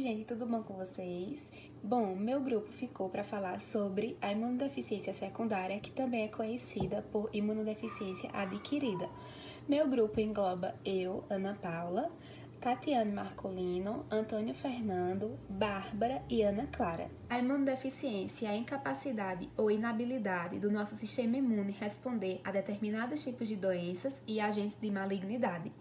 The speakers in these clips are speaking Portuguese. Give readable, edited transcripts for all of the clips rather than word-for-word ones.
gente, tudo bom com vocês? Bom, meu grupo ficou para falar sobre a imunodeficiência secundária, que também é conhecida por imunodeficiência adquirida. Meu grupo engloba eu, Ana Paula, Tatiane Marcolino, Antônio Fernando, Bárbara e Ana Clara. A imunodeficiência é a incapacidade ou inabilidade do nosso sistema imune responder a determinados tipos de doenças e agentes de malignidade.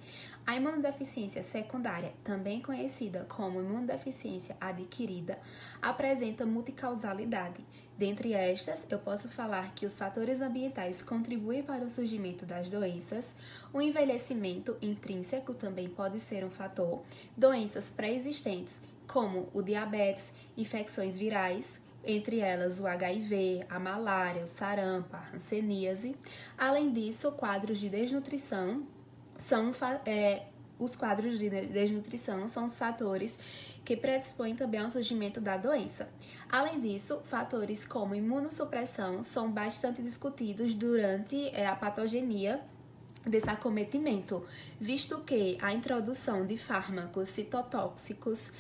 A imunodeficiência secundária, também conhecida como imunodeficiência adquirida, apresenta multicausalidade. Dentre estas, eu posso falar que os fatores ambientais contribuem para o surgimento das doenças, o envelhecimento intrínseco também pode ser um fator, doenças pré-existentes, como o diabetes, infecções virais, entre elas o HIV, a malária, o sarampo, a hanseníase. Além disso, quadros de desnutrição os quadros de desnutrição são os fatores que predispõem também ao surgimento da doença. Além disso, fatores como imunossupressão são bastante discutidos durante a patogenia desse acometimento, visto que a introdução de fármacos citotóxicos,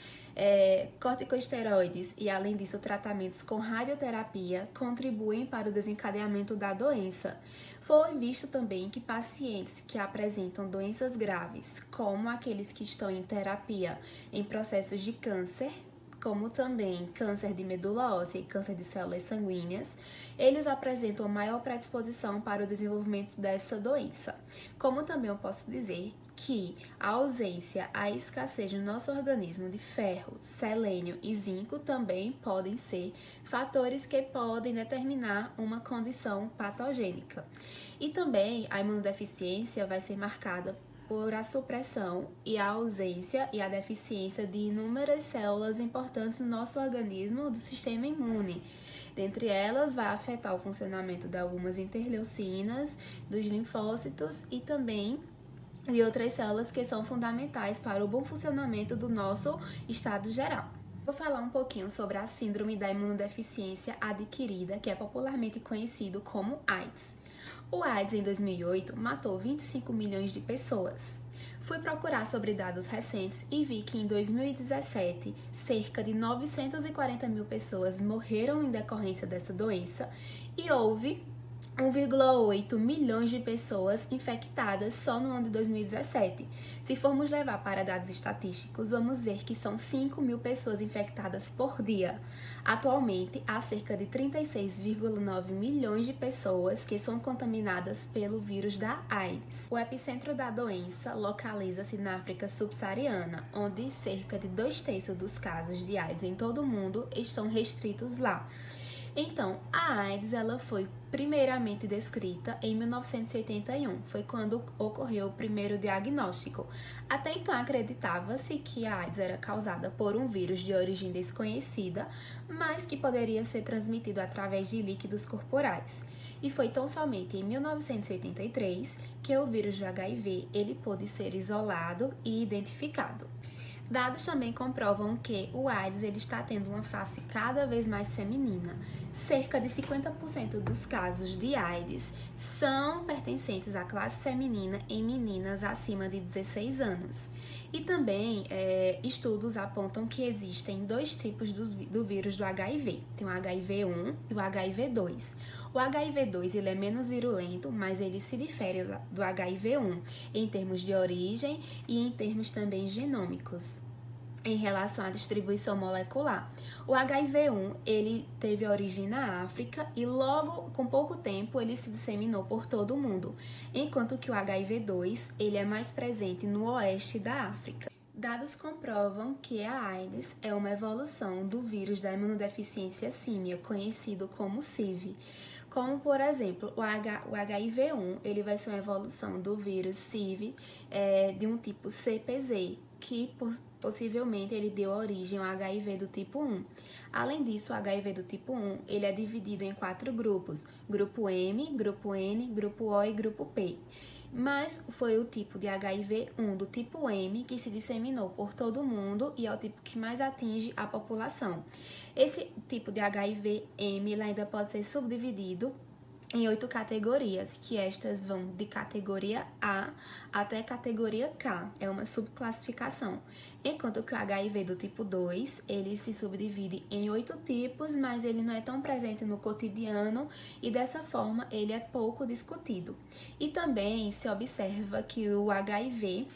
corticosteroides e, além disso, tratamentos com radioterapia contribuem para o desencadeamento da doença. Foi visto também que pacientes que apresentam doenças graves, como aqueles que estão em terapia em processos de câncer, como também câncer de medula óssea e câncer de células sanguíneas, eles apresentam maior predisposição para o desenvolvimento dessa doença. Como também eu posso dizer que a ausência, a escassez no nosso organismo de ferro, selênio e zinco também podem ser fatores que podem determinar uma condição patogênica. E também a imunodeficiência vai ser marcada por a supressão e a ausência e a deficiência de inúmeras células importantes no nosso organismo do sistema imune. Dentre elas, vai afetar o funcionamento de algumas interleucinas, dos linfócitos e também de outras células que são fundamentais para o bom funcionamento do nosso estado geral. Vou falar um pouquinho sobre a síndrome da imunodeficiência adquirida, que é popularmente conhecido como AIDS. O AIDS, em 2008, matou 25 milhões de pessoas. Fui procurar sobre dados recentes e vi que em 2017, cerca de 940 mil pessoas morreram em decorrência dessa doença e houve 1,8 milhões de pessoas infectadas só no ano de 2017. Se formos levar para dados estatísticos, vamos ver que são 5 mil pessoas infectadas por dia. Atualmente, há cerca de 36,9 milhões de pessoas que são contaminadas pelo vírus da AIDS. O epicentro da doença localiza-se na África subsaariana, onde cerca de 2/3 dos casos de AIDS em todo o mundo estão restritos lá. Então, a AIDS ela foi primeiramente descrita em 1981, foi quando ocorreu o primeiro diagnóstico. Até então acreditava-se que a AIDS era causada por um vírus de origem desconhecida, mas que poderia ser transmitido através de líquidos corporais. E foi tão somente em 1983 que o vírus do HIV ele pôde ser isolado e identificado. Dados também comprovam que o AIDS ele está tendo uma face cada vez mais feminina. Cerca de 50% dos casos de AIDS são pertencentes à classe feminina em meninas acima de 16 anos. E também estudos apontam que existem dois tipos do vírus do HIV. Tem o HIV-1 e o HIV-2. O HIV-2 ele é menos virulento, mas ele se difere do HIV-1 em termos de origem e em termos também genômicos em relação à distribuição molecular. O HIV-1 ele teve origem na África e logo com pouco tempo ele se disseminou por todo o mundo, enquanto que o HIV-2 ele é mais presente no oeste da África. Dados comprovam que a AIDS é uma evolução do vírus da imunodeficiência símia, conhecido como CIV. Como, por exemplo, o HIV-1 ele vai ser uma evolução do vírus CIV de um tipo CPZ, que possivelmente ele deu origem ao HIV do tipo 1. Além disso, o HIV do tipo 1 ele é dividido em 4 grupos: grupo M, grupo N, grupo O e grupo P. Mas foi o tipo de HIV-1 do tipo M que se disseminou por todo o mundo e é o tipo que mais atinge a população. Esse tipo de HIV-M ainda pode ser subdividido em 8 categorias, que estas vão de categoria A até categoria K, é uma subclassificação. Enquanto que o HIV do tipo 2, ele se subdivide em 8 tipos, mas ele não é tão presente no cotidiano e dessa forma ele é pouco discutido. E também se observa que o HIV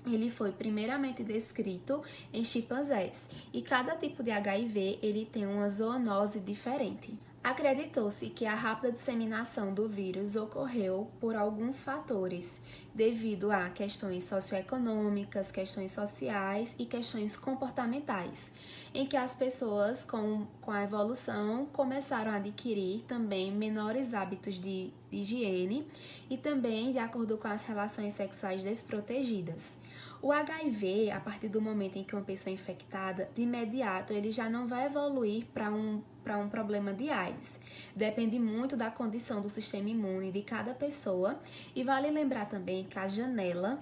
ele foi primeiramente descrito em chimpanzés e cada tipo de HIV ele tem uma zoonose diferente. Acreditou-se que a rápida disseminação do vírus ocorreu por alguns fatores, devido a questões socioeconômicas, questões sociais e questões comportamentais, em que as pessoas, com a evolução, começaram a adquirir também menores hábitos de higiene e também de acordo com as relações sexuais desprotegidas. O HIV, a partir do momento em que uma pessoa é infectada, de imediato ele já não vai evoluir para um problema de AIDS. Depende muito da condição do sistema imune de cada pessoa e vale lembrar também que a janela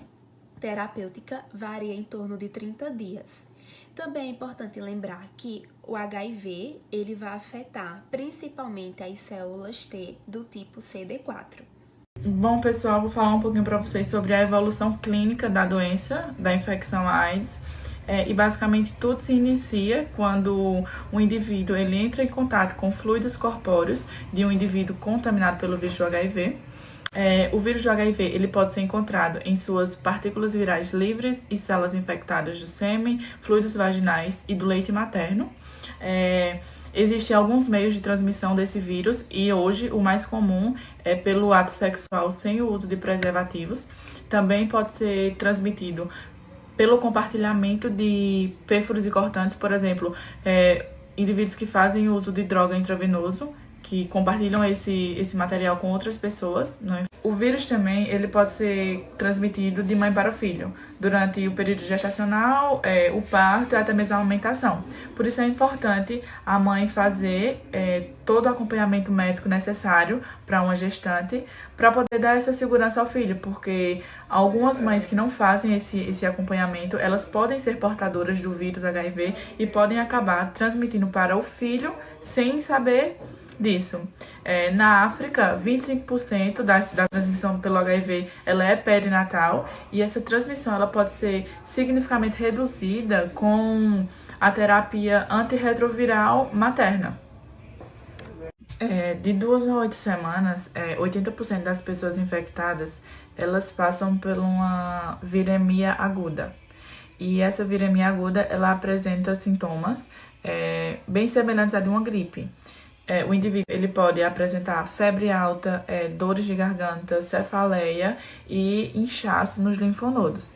terapêutica varia em torno de 30 dias. Também é importante lembrar que o HIV ele vai afetar principalmente as células T do tipo CD4. Bom, pessoal, vou falar um pouquinho para vocês sobre a evolução clínica da doença, da infecção AIDS. E basicamente tudo se inicia quando o indivíduo ele entra em contato com fluidos corpóreos de um indivíduo contaminado pelo vírus do HIV. O vírus do HIV ele pode ser encontrado em suas partículas virais livres e células infectadas do sêmen, fluidos vaginais e do leite materno. Existem alguns meios de transmissão desse vírus e hoje o mais comum é pelo ato sexual sem o uso de preservativos. Também pode ser transmitido pelo compartilhamento de pérfuros e cortantes, por exemplo, indivíduos que fazem uso de droga intravenoso, que compartilham esse material com outras pessoas. O vírus também ele pode ser transmitido de mãe para o filho, durante o período gestacional, o parto e até mesmo a amamentação. Por isso é importante a mãe fazer todo o acompanhamento médico necessário para uma gestante, para poder dar essa segurança ao filho, porque algumas mães que não fazem esse acompanhamento, elas podem ser portadoras do vírus HIV e podem acabar transmitindo para o filho sem saber disso. Na África, 25% da transmissão pelo HIV ela é perinatal e essa transmissão ela pode ser significativamente reduzida com a terapia antirretroviral materna. De 2 a 8 semanas, 80% das pessoas infectadas elas passam por uma viremia aguda. E essa viremia aguda ela apresenta sintomas bem semelhantes a de uma gripe. O indivíduo ele pode apresentar febre alta, dores de garganta, cefaleia e inchaço nos linfonodos.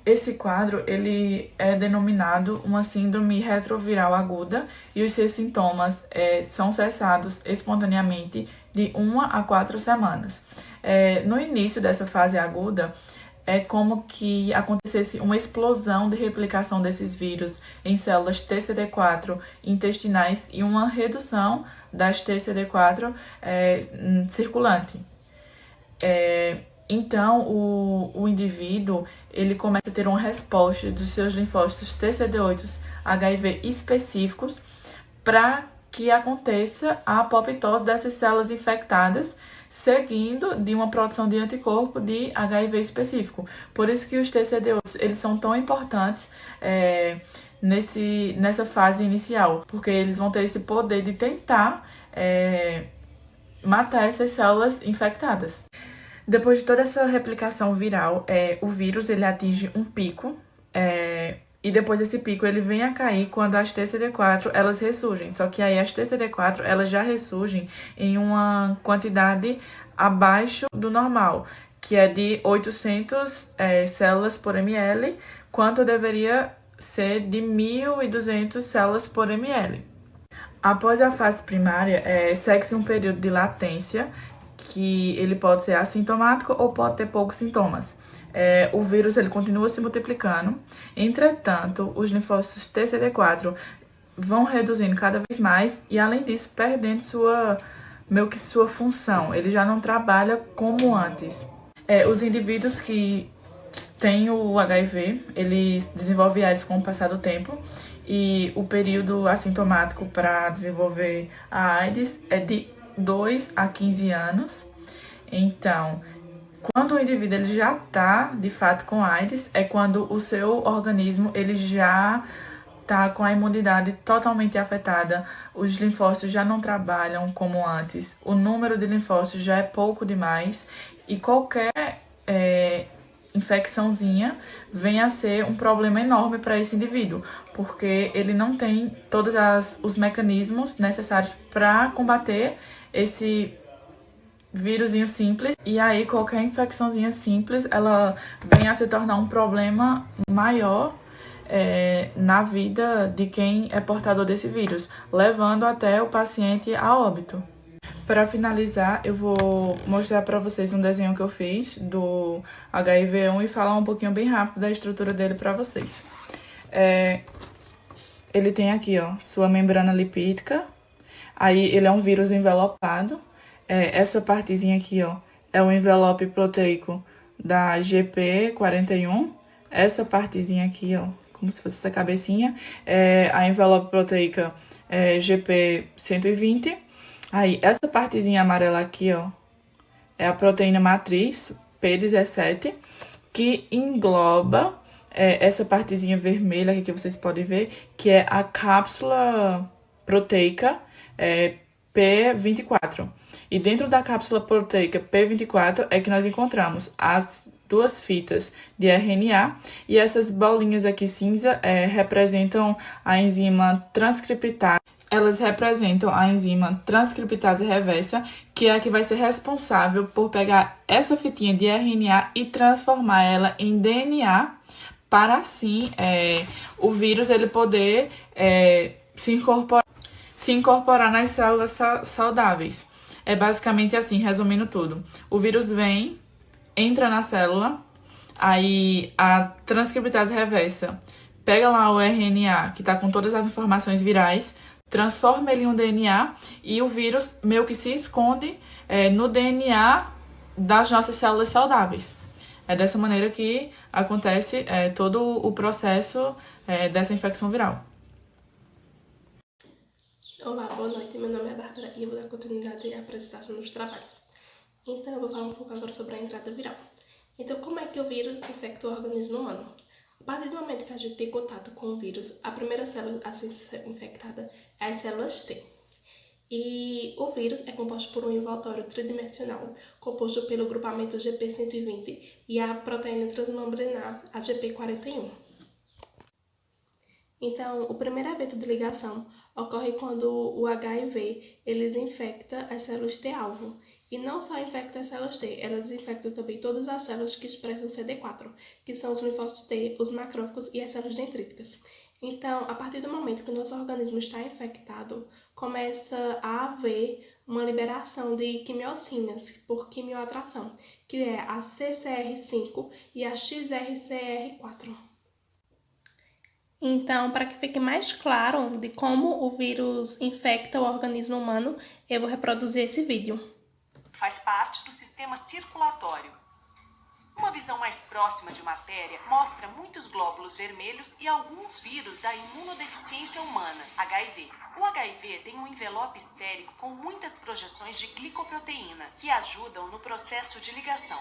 Esse quadro ele é denominado uma síndrome retroviral aguda e os seus sintomas são cessados espontaneamente de 1 a 4 semanas. No início dessa fase aguda, é como que acontecesse uma explosão de replicação desses vírus em células TCD4 intestinais e uma redução das TCD4 circulante. Então, o indivíduo ele começa a ter uma resposta dos seus linfócitos TCD8 HIV específicos para que aconteça a apoptose dessas células infectadas, seguindo de uma produção de anticorpo de HIV específico. Por isso que os TCD8 eles são tão importantes nessa fase inicial, porque eles vão ter esse poder de tentar matar essas células infectadas. Depois de toda essa replicação viral, o vírus ele atinge um pico, e depois desse pico ele vem a cair quando as TCD4 elas ressurgem. Só que aí as TCD4 elas já ressurgem em uma quantidade abaixo do normal, que é de 800 células por ml, quanto deveria ser de 1.200 células por ml. Após a fase primária, segue-se um período de latência, que ele pode ser assintomático ou pode ter poucos sintomas. O vírus ele continua se multiplicando, entretanto, os linfócitos TCD4 vão reduzindo cada vez mais e, além disso, perdendo sua função. Ele já não trabalha como antes. Os indivíduos que têm o HIV, eles desenvolvem AIDS com o passar do tempo e o período assintomático para desenvolver a AIDS é de 2 a 15 anos. Então, quando o indivíduo ele já está, de fato, com AIDS, é quando o seu organismo ele já está com a imunidade totalmente afetada, os linfócitos já não trabalham como antes, o número de linfócitos já é pouco demais e qualquer infecçãozinha vem a ser um problema enorme para esse indivíduo, porque ele não tem todos os mecanismos necessários para combater esse vírusinho simples, e aí qualquer infecçãozinha simples, ela vem a se tornar um problema maior na vida de quem é portador desse vírus, levando até o paciente a óbito. Para finalizar, eu vou mostrar para vocês um desenho que eu fiz do HIV-1 e falar um pouquinho bem rápido da estrutura dele para vocês. Ele tem aqui, ó, sua membrana lipídica, aí ele é um vírus envelopado. Essa partezinha aqui, ó, é o envelope proteico da GP41. Essa partezinha aqui, ó, como se fosse essa cabecinha, é a envelope proteica GP120. Aí, essa partezinha amarela aqui, ó, é a proteína matriz P17, que engloba essa partezinha vermelha aqui que vocês podem ver, que é a cápsula proteica P24. E dentro da cápsula proteica P24 é que nós encontramos as duas fitas de RNA, e essas bolinhas aqui cinza representam a enzima transcriptase. Elas representam a enzima transcriptase reversa, que é a que vai ser responsável por pegar essa fitinha de RNA e transformar ela em DNA, para assim o vírus ele poder se incorporar nas células saudáveis. É basicamente assim, resumindo tudo. O vírus vem, entra na célula, aí a transcriptase reversa pega lá o RNA, que está com todas as informações virais, transforma ele em um DNA, e o vírus meio que se esconde no DNA das nossas células saudáveis. É dessa maneira que acontece todo o processo dessa infecção viral. Olá, boa noite. Meu nome é Bárbara e eu vou dar continuidade à apresentação dos trabalhos. Então, eu vou falar um pouco agora sobre a entrada viral. Então, como é que o vírus infecta o organismo humano? A partir do momento que a gente tem contato com o vírus, a primeira célula a ser infectada é as células T. E o vírus é composto por um envoltório tridimensional, composto pelo grupamento GP120 e a proteína transmembrana, a GP41. Então, o primeiro evento de ligação ocorre quando o HIV eles infecta as células T-alvo. E não só infecta as células T, elas infectam também todas as células que expressam CD4, que são os linfócitos T, os macrófagos e as células dendríticas. Então, a partir do momento que o nosso organismo está infectado, começa a haver uma liberação de quimiocinas por quimioatração, que é a CCR5 e a XRCR4. Então, para que fique mais claro de como o vírus infecta o organismo humano, eu vou reproduzir esse vídeo. Faz parte do sistema circulatório. Uma visão mais próxima de matéria mostra muitos glóbulos vermelhos e alguns vírus da imunodeficiência humana, HIV. O HIV tem um envelope esférico com muitas projeções de glicoproteína, que ajudam no processo de ligação.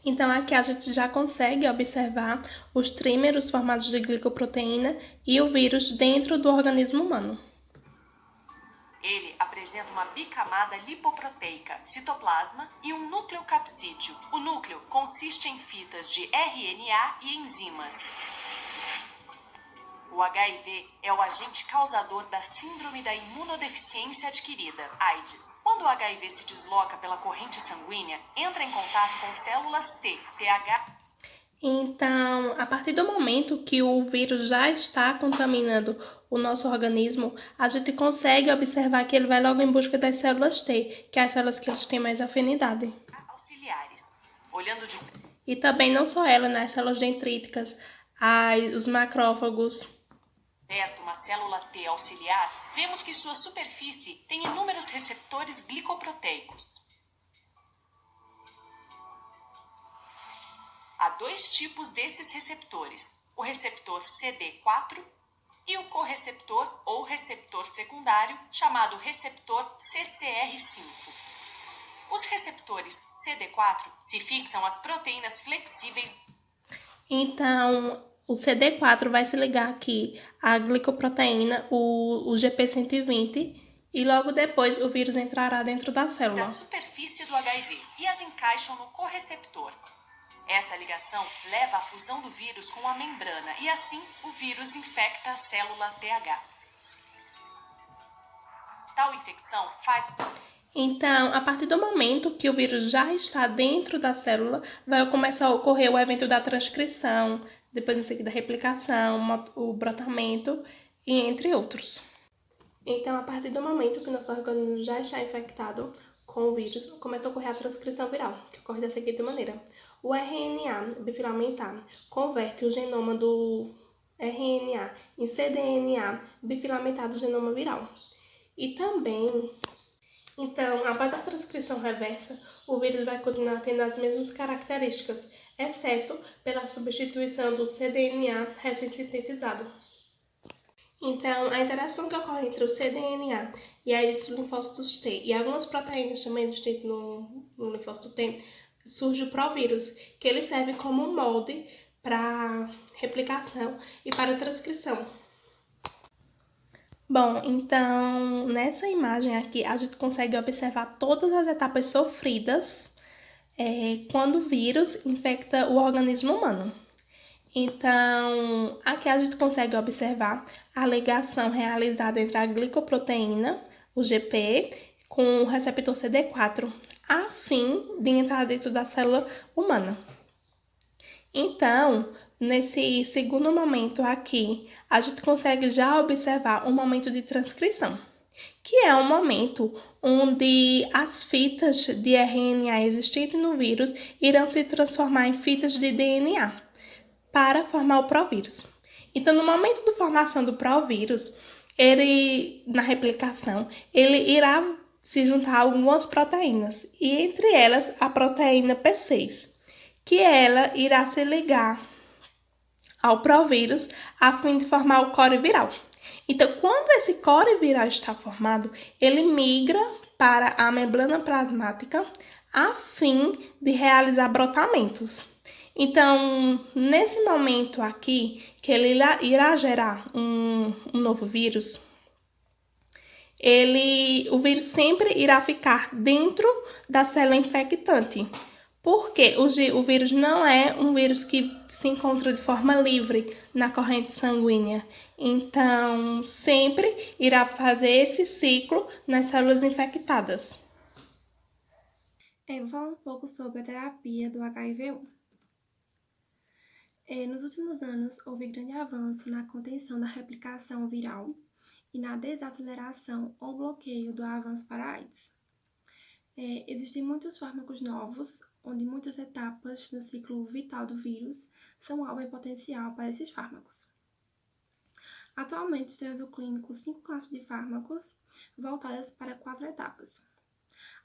Então, aqui a gente já consegue observar os trímeros formados de glicoproteína e o vírus dentro do organismo humano. Ele apresenta uma bicamada lipoproteica, citoplasma e um núcleo capsídeo. O núcleo consiste em fitas de RNA e enzimas. O HIV é o agente causador da síndrome da imunodeficiência adquirida, AIDS. Quando o HIV se desloca pela corrente sanguínea, entra em contato com células T, TH. Então, a partir do momento que o vírus já está contaminando o nosso organismo, a gente consegue observar que ele vai logo em busca das células T, que é as células que eles têm mais afinidade. Auxiliares. Olhando de... E também não só ela, né? As células dendríticas, os macrófagos. Perto uma célula T auxiliar, vemos que sua superfície tem inúmeros receptores glicoproteicos. Há dois tipos desses receptores, o receptor CD4 e o correceptor ou receptor secundário, chamado receptor CCR5. Os receptores CD4 se fixam às proteínas flexíveis. Então, o CD4 vai se ligar aqui à glicoproteína, o GP120, e logo depois o vírus entrará dentro da célula. Da superfície do HIV e as encaixam no correceptor. Essa ligação leva à fusão do vírus com a membrana e assim o vírus infecta a célula TH. Tal infecção faz... Então, a partir do momento que o vírus já está dentro da célula, vai começar a ocorrer o evento da transcrição, depois em seguida a replicação, o brotamento e entre outros. Então, a partir do momento que o nosso organismo já está infectado com o vírus, começa a ocorrer a transcrição viral, que ocorre da seguinte maneira. O RNA bifilamentar converte o genoma do RNA em cDNA bifilamentar do genoma viral. E também, então, após a transcrição reversa, o vírus vai continuar tendo as mesmas características, exceto pela substituição do cDNA recém-sintetizado. Então, a interação que ocorre entre o cDNA e esses linfócitos T e algumas proteínas também existentes no linfócito T, surge o provírus, que ele serve como um molde para replicação e para transcrição. Bom, então, nessa imagem aqui, a gente consegue observar todas as etapas sofridas quando o vírus infecta o organismo humano. Então, aqui a gente consegue observar a ligação realizada entre a glicoproteína, o GP, com o receptor CD4, a fim de entrar dentro da célula humana. Então, nesse segundo momento aqui, a gente consegue já observar um momento de transcrição, que é um momento onde as fitas de RNA existentes no vírus irão se transformar em fitas de DNA para formar o provírus. Então, no momento da formação do provírus, na replicação, ele irá se juntar a algumas proteínas, e entre elas a proteína P6, que ela irá se ligar ao provírus a fim de formar o core viral. Então, quando esse core viral está formado, ele migra para a membrana plasmática a fim de realizar brotamentos. Então, nesse momento aqui, que ele irá gerar um novo vírus, o vírus sempre irá ficar dentro da célula infectante. Porque o vírus não é um vírus que se encontra de forma livre na corrente sanguínea. Então, sempre irá fazer esse ciclo nas células infectadas. Vou falar um pouco sobre a terapia do HIV-1. Nos últimos anos, houve grande avanço na contenção da replicação viral e na desaceleração ou bloqueio do avanço para a AIDS. Existem muitos fármacos novos, onde muitas etapas do ciclo vital do vírus são alvo em potencial para esses fármacos. Atualmente, está em uso clínico 5 classes de fármacos voltadas para 4 etapas.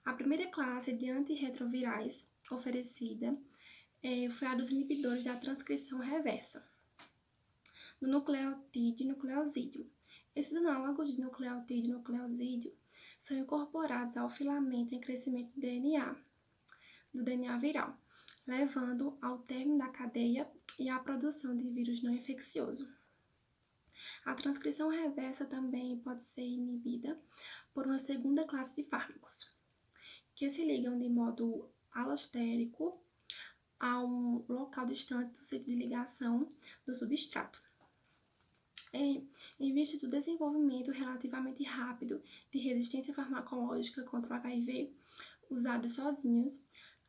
A primeira classe de antirretrovirais oferecida foi a dos inibidores da transcrição reversa, do nucleotídeo e nucleosídeo. Esses análogos de nucleotídeo e nucleosídeo são incorporados ao filamento em crescimento do DNA viral, levando ao término da cadeia e à produção de vírus não infeccioso. A transcrição reversa também pode ser inibida por uma segunda classe de fármacos, que se ligam de modo alostérico a um local distante do sítio de ligação do substrato. Em vista do desenvolvimento relativamente rápido de resistência farmacológica contra o HIV, usados sozinhos,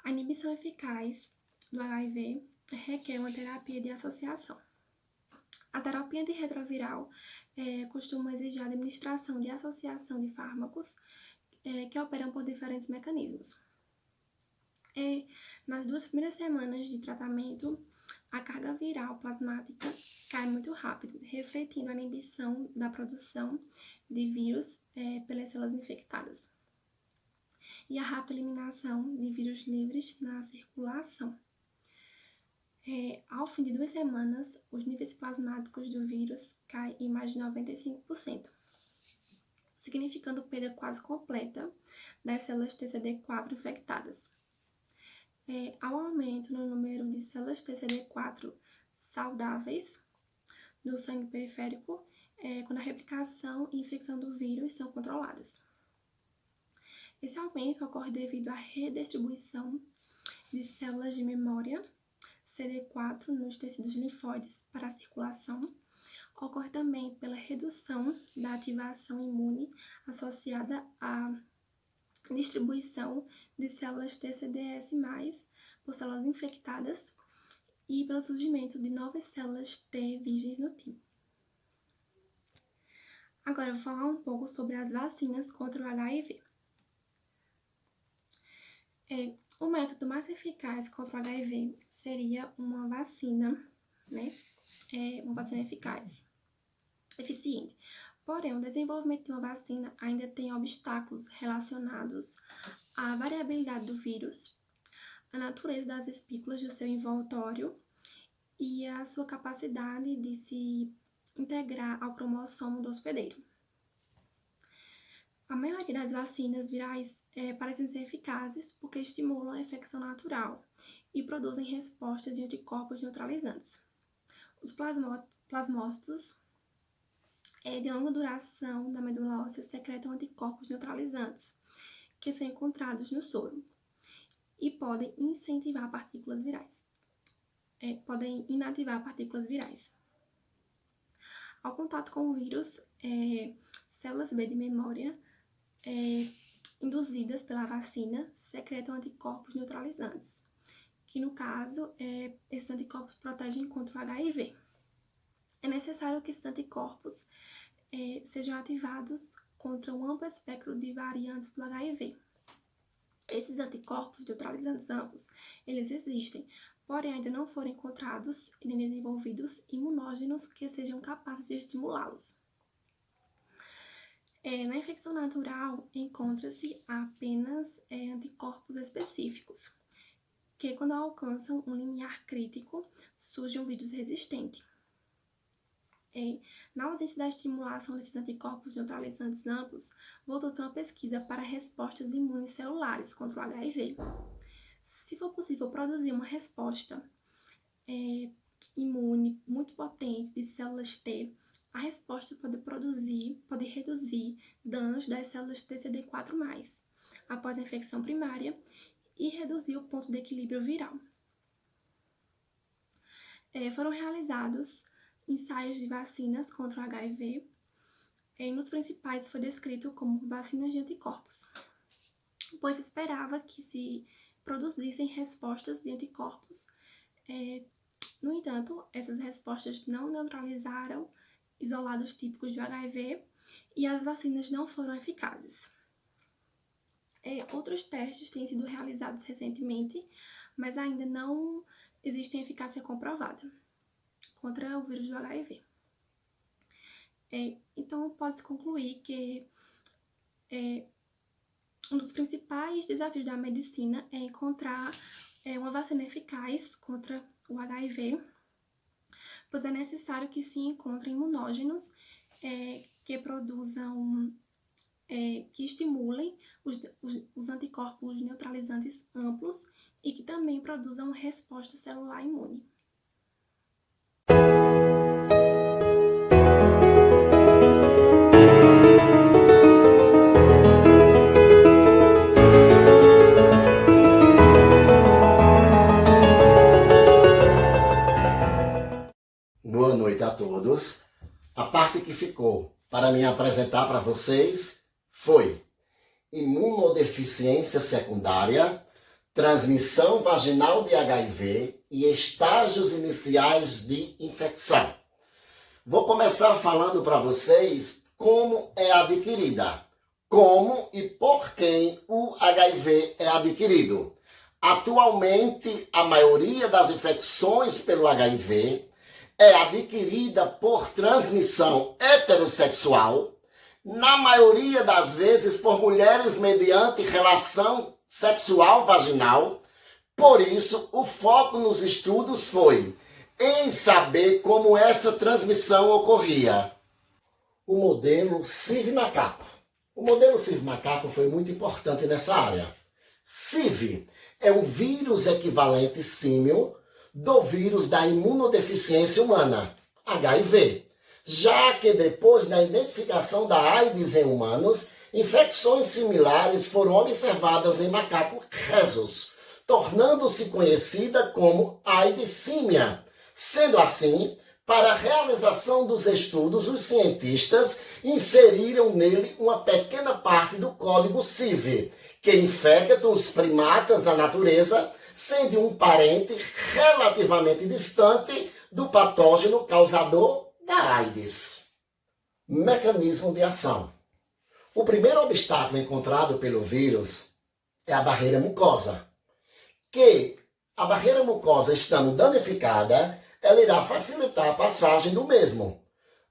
a inibição eficaz do HIV requer uma terapia de associação. A terapia antirretroviral costuma exigir a administração de associação de fármacos que operam por diferentes mecanismos. Nas 2 primeiras semanas de tratamento, a carga viral plasmática cai muito rápido, refletindo a inibição da produção de vírus pelas células infectadas e a rápida eliminação de vírus livres na circulação. Ao fim de 2 semanas, os níveis plasmáticos do vírus caem em mais de 95%, significando perda quase completa das células TCD4 infectadas. Há um aumento no número de células TCD4 saudáveis no sangue periférico quando a replicação e infecção do vírus são controladas. Esse aumento ocorre devido à redistribuição de células de memória CD4 nos tecidos linfóides para a circulação. Ocorre também pela redução da ativação imune associada à distribuição de células TCDS+, por células infectadas e pelo surgimento de novas células T virgens no time. Agora eu vou falar um pouco sobre as vacinas contra o HIV. O método mais eficaz contra o HIV seria uma vacina, uma vacina eficiente. Porém, o desenvolvimento de uma vacina ainda tem obstáculos relacionados à variabilidade do vírus, a natureza das espículas do seu envoltório e a sua capacidade de se integrar ao cromossomo do hospedeiro. A maioria das vacinas virais parecem ser eficazes porque estimulam a infecção natural e produzem respostas de anticorpos neutralizantes. Os plasmócitos de longa duração da medula óssea secretam anticorpos neutralizantes, que são encontrados no soro e podem inativar partículas virais. Ao contato com o vírus, células B de memória induzidas pela vacina secretam anticorpos neutralizantes, que no caso, esses anticorpos protegem contra o HIV. É necessário que esses anticorpos sejam ativados contra um amplo espectro de variantes do HIV. Esses anticorpos neutralizantes amplos, eles existem, porém ainda não foram encontrados e nem desenvolvidos imunógenos que sejam capazes de estimulá-los. Na infecção natural, encontra-se apenas anticorpos específicos, que quando alcançam um limiar crítico, surge um vírus resistente. Na ausência da estimulação desses anticorpos neutralizantes amplos, voltou-se uma pesquisa para respostas imunes celulares contra o HIV. Se for possível produzir uma resposta imune muito potente de células T, a resposta pode reduzir danos das células TCD4+, após a infecção primária e reduzir o ponto de equilíbrio viral. Foram realizados ensaios de vacinas contra o HIV, nos principais foi descrito como vacinas de anticorpos, pois esperava que se produzissem respostas de anticorpos. No entanto, essas respostas não neutralizaram isolados típicos de HIV e as vacinas não foram eficazes. Outros testes têm sido realizados recentemente, mas ainda não existe eficácia comprovada contra o vírus do HIV. Então, pode-se concluir que um dos principais desafios da medicina é encontrar uma vacina eficaz contra o HIV, pois é necessário que se encontrem imunógenos que produzam, que estimulem os anticorpos neutralizantes amplos e que também produzam resposta celular imune. Boa noite a todos. A parte que ficou para me apresentar para vocês foi imunodeficiência secundária, transmissão vaginal de HIV e estágios iniciais de infecção. Vou começar falando para vocês como é adquirida, como e por quem o HIV é adquirido. Atualmente, a maioria das infecções pelo HIV é adquirida por transmissão heterossexual, na maioria das vezes por mulheres mediante relação sexual vaginal, Por isso, o foco nos estudos foi em saber como essa transmissão ocorria. O modelo CIV-macaco. O modelo CIV-macaco foi muito importante nessa área. CIV é um vírus equivalente símil do vírus da imunodeficiência humana, HIV, já que depois da identificação da AIDS em humanos, infecções similares foram observadas em macaco rhesus, tornando-se conhecida como aidissímia. Sendo assim, para a realização dos estudos, os cientistas inseriram nele uma pequena parte do código CIV, que infecta os primatas da natureza, sendo um parente relativamente distante do patógeno causador da AIDS. Mecanismo de ação. O primeiro obstáculo encontrado pelo vírus é a barreira mucosa, que a barreira mucosa estando danificada, ela irá facilitar a passagem do mesmo.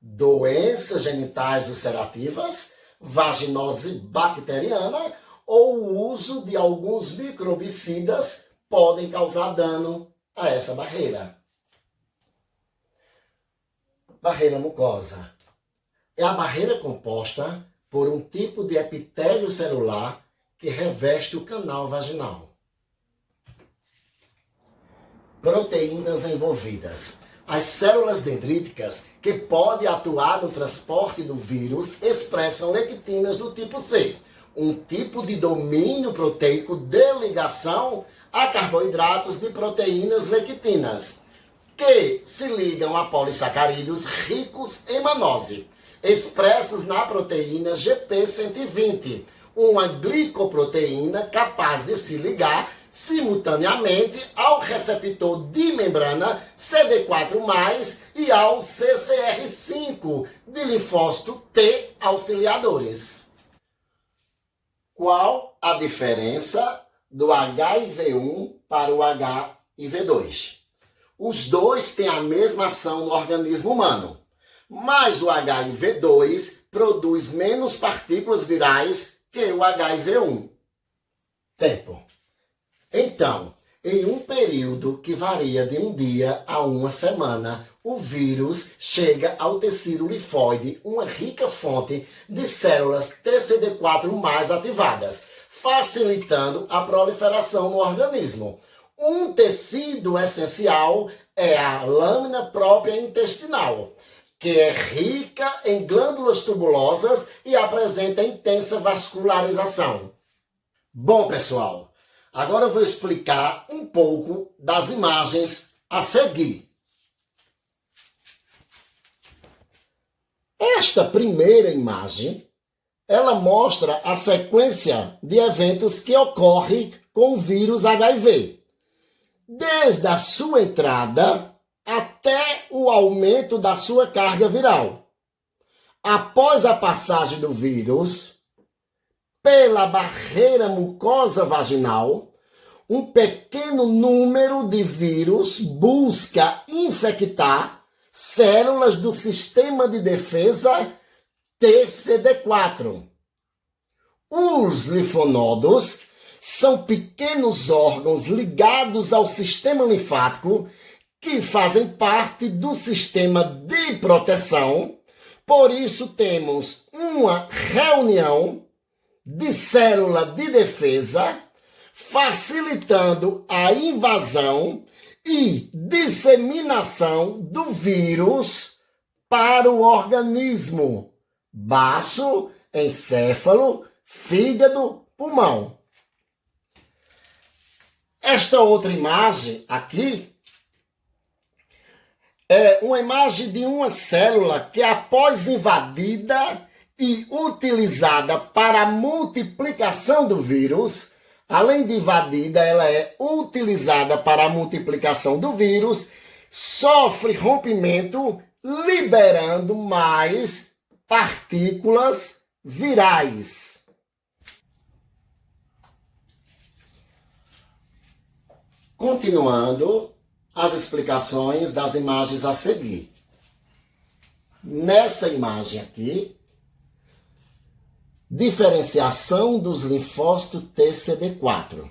Doenças genitais ulcerativas, vaginose bacteriana ou o uso de alguns microbicidas podem causar dano a essa barreira. Barreira mucosa. É a barreira composta por um tipo de epitélio celular que reveste o canal vaginal. Proteínas envolvidas. As células dendríticas, que podem atuar no transporte do vírus, expressam lectinas do tipo C, um tipo de domínio proteico de ligação a carboidratos de proteínas lectinas, que se ligam a polissacarídeos ricos em manose, expressos na proteína GP120, uma glicoproteína capaz de se ligar simultaneamente ao receptor de membrana CD4+, e ao CCR5 de linfócito T auxiliadores. Qual a diferença do HIV-1 para o HIV-2? Os dois têm a mesma ação no organismo humano, mas o HIV-2 produz menos partículas virais que o HIV-1. Tempo. Então, em um período que varia de um dia a uma semana, o vírus chega ao tecido linfóide, uma rica fonte de células TCD4+ ativadas, facilitando a proliferação no organismo. Um tecido essencial é a lâmina própria intestinal, que é rica em glândulas tubulosas e apresenta intensa vascularização. Bom, pessoal, agora eu vou explicar um pouco das imagens a seguir. Esta primeira imagem, ela mostra a sequência de eventos que ocorre com o vírus HIV, desde a sua entrada até o aumento da sua carga viral. Após a passagem do vírus pela barreira mucosa vaginal, um pequeno número de vírus busca infectar células do sistema de defesa TCD4. Os linfonodos são pequenos órgãos ligados ao sistema linfático que fazem parte do sistema de proteção. Por isso temos uma reunião de célula de defesa, facilitando a invasão e disseminação do vírus para o organismo, baço, encéfalo, fígado, pulmão. Esta outra imagem aqui é uma imagem de uma célula que, após invadida e utilizada para a multiplicação do vírus, além de invadida, ela é utilizada para a multiplicação do vírus, sofre rompimento, liberando mais partículas virais. Continuando as explicações das imagens a seguir. Nessa imagem aqui, diferenciação dos linfócitos TCD4.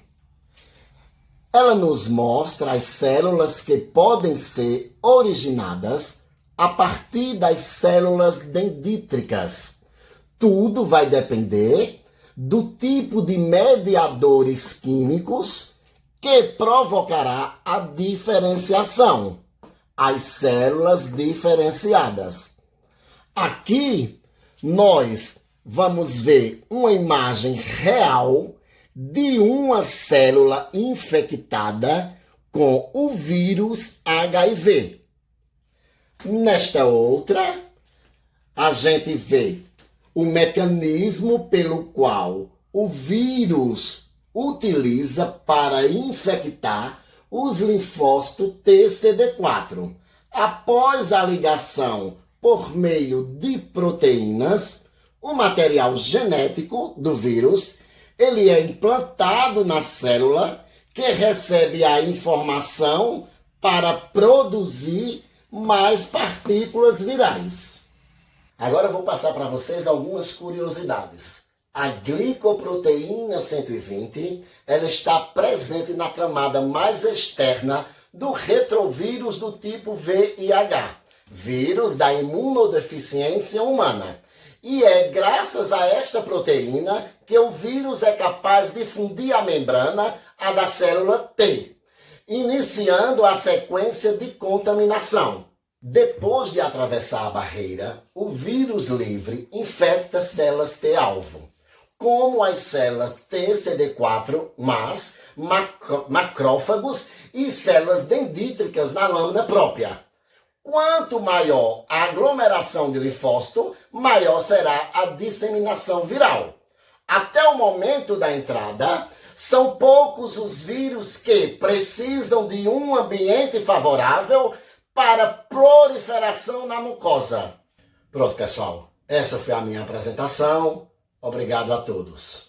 ela nos mostra as células que podem ser originadas a partir das células dendríticas. Tudo vai depender do tipo de mediadores químicos que provocará a diferenciação, as células diferenciadas. Aqui nós vamos ver uma imagem real de uma célula infectada com o vírus HIV. Nesta outra, a gente vê o mecanismo pelo qual o vírus utiliza para infectar os linfócitos TCD4. Após a ligação por meio de proteínas, o material genético do vírus, ele é implantado na célula que recebe a informação para produzir mais partículas virais. Agora eu vou passar para vocês algumas curiosidades. A glicoproteína 120, ela está presente na camada mais externa do retrovírus do tipo VIH, vírus da imunodeficiência humana. E é graças a esta proteína que o vírus é capaz de fundir a membrana, a da célula T, iniciando a sequência de contaminação. Depois de atravessar a barreira, o vírus livre infecta células T-alvo, como as células TCD4+, macrófagos e células dendríticas na lâmina própria. Quanto maior a aglomeração de linfócito, maior será a disseminação viral. Até o momento da entrada, são poucos os vírus que precisam de um ambiente favorável para proliferação na mucosa. Pronto, pessoal. Essa foi a minha apresentação. Obrigado a todos.